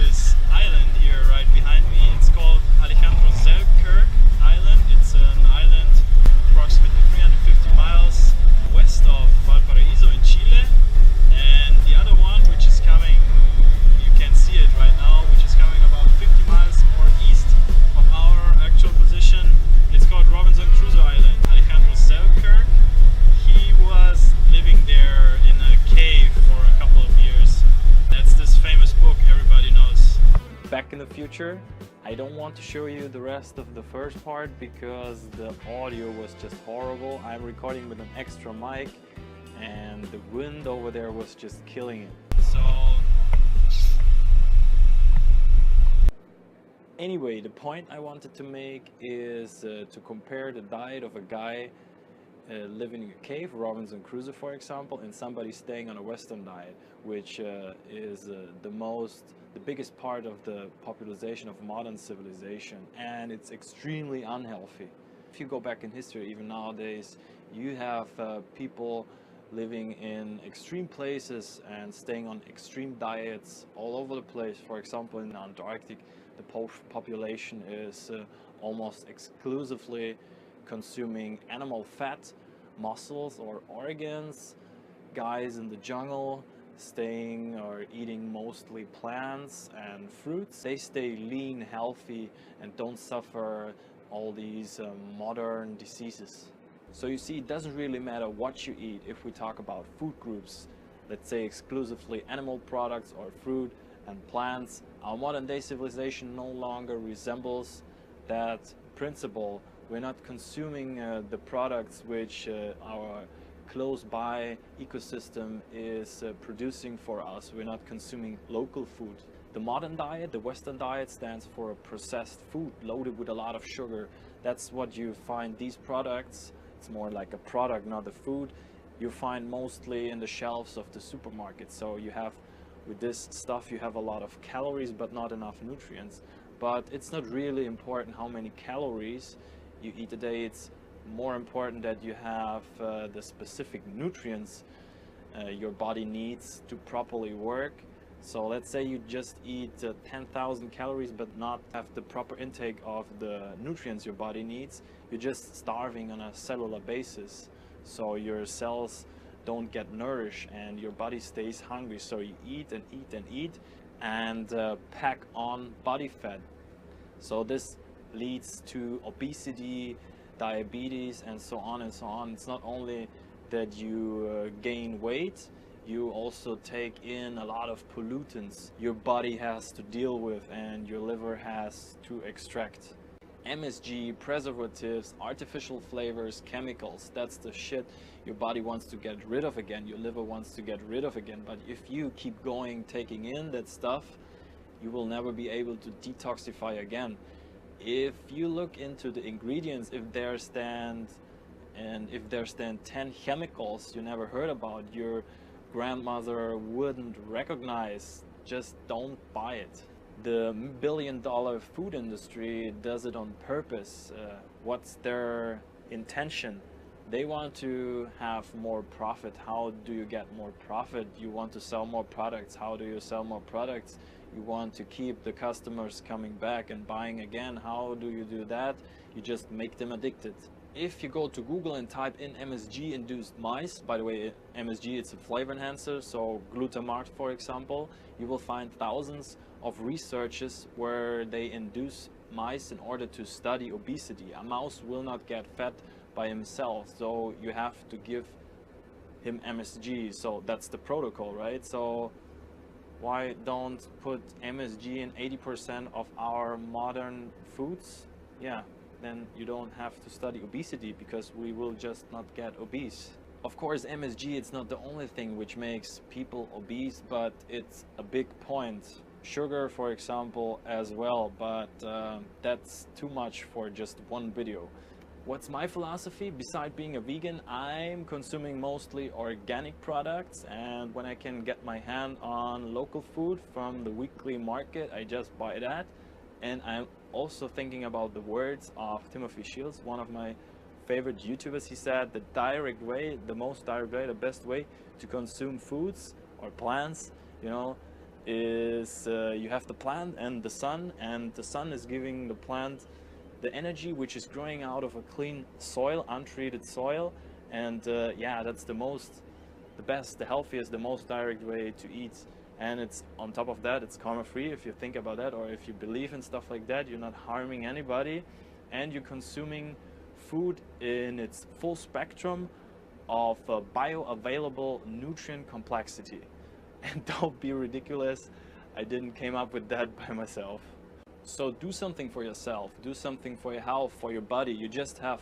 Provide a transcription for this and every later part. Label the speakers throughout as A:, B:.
A: this island here right behind me. It's called Island. It's an island approximately 350 miles west of Valparaiso in Chile. And the other one, which is coming, you can see it right now, which is coming about 50 miles more east of our actual position. It's called Robinson Crusoe Island. Alejandro Selkirk, he was living there in a cave for a couple of years. That's this famous book everybody knows.
B: Back in the future, I don't want to show you the rest of the first part because the audio was just horrible. I'm recording with an extra mic and the wind over there was just killing it.
A: So
B: anyway, the point I wanted to make is to compare the diet of a guy living in a cave, Robinson Crusoe for example, and somebody staying on a Western diet, which is the biggest part of the population of modern civilization, and it's extremely unhealthy. If you go back in history, even nowadays, you have people living in extreme places and staying on extreme diets all over the place. For example, in Antarctic, the population is almost exclusively consuming animal fat, muscles or organs. Guys in the jungle staying or eating mostly plants and fruits. They stay lean, healthy, and don't suffer all these modern diseases. So you see, it doesn't really matter what you eat. If we talk about food groups, let's say exclusively animal products or fruit and plants, our modern day civilization no longer resembles that principle. We're not consuming the products which our close by ecosystem is producing for us. We're not consuming local food. The modern diet, the Western diet, stands for a processed food loaded with a lot of sugar. That's what you find these products. It's more like a product, not a food. You find mostly in the shelves of the supermarket. So you have, with this stuff, you have a lot of calories but not enough nutrients. But it's not really important how many calories you eat a day. It's more important that you have the specific nutrients your body needs to properly work. So let's say you just eat 10,000 calories but not have the proper intake of the nutrients your body needs. You're just starving on a cellular basis. So your cells don't get nourished and your body stays hungry. So you eat and eat and eat and pack on body fat. So this leads to obesity, diabetes, and so on and so on. It's not only that you gain weight, you also take in a lot of pollutants your body has to deal with and your liver has to extract. MSG, preservatives, artificial flavors, chemicals, that's the shit your body wants to get rid of again, your liver wants to get rid of again. But if you keep going taking in that stuff, you will never be able to detoxify again. If you look into the ingredients, if there stand 10 chemicals you never heard about, your grandmother wouldn't recognize, just don't buy it. The billion-dollar food industry does it on purpose. What's their intention? They want to have more profit. How do you get more profit? You want to sell more products. How do you sell more products? You want to keep the customers coming back and buying again. How do you do that? You just make them addicted. If you go to Google and type in MSG induced mice, by the way, MSG, it's a flavor enhancer, so glutamate for example, you will find thousands of researches where they induce mice in order to study obesity. A mouse will not get fat by himself, so you have to give him MSG. So that's the protocol, right? So why don't put MSG in 80% of our modern foods? Yeah, then you don't have to study obesity because we will just not get obese. Of course, MSG, it's not the only thing which makes people obese, but it's a big point. Sugar, for example, as well, but that's too much for just one video. What's my philosophy? Besides being a vegan, I'm consuming mostly organic products, and when I can get my hand on local food from the weekly market, I just buy that. And I'm also thinking about the words of Timothy Shields, one of my favorite YouTubers. He said the direct way, the most direct way, the best way to consume foods or plants, you know, is you have the plant and the sun is giving the plant the energy which is growing out of a clean soil, untreated soil, and yeah, that's the best, the healthiest, the most direct way to eat. And it's on top of that, it's karma free if you think about that, or if you believe in stuff like that. You're not harming anybody, and you're consuming food in its full spectrum of bioavailable nutrient complexity. And don't be ridiculous, I didn't came up with that by myself. So do something for yourself, do something for your health, for your body. You just have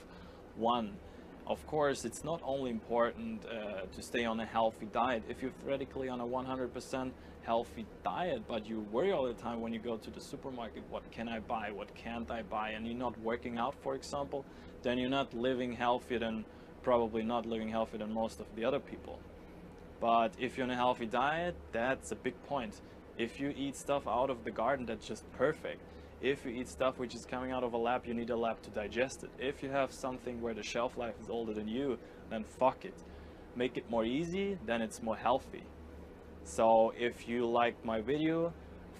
B: one. Of course, it's not only important to stay on a healthy diet. If you're theoretically on a 100% healthy diet, but you worry all the time when you go to the supermarket, what can I buy, what can't I buy, and you're not working out, for example, then you're not living healthier than, probably not living healthier than most of the other people. But if you're on a healthy diet, that's a big point. If you eat stuff out of the garden, that's just perfect. If you eat stuff which is coming out of a lab, you need a lab to digest it. If you have something where the shelf life is older than you, then fuck it. Make it more easy, then it's more healthy. So if you liked my video,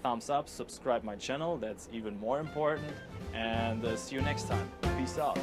B: thumbs up, subscribe my channel, that's even more important. And see you next time. Peace out.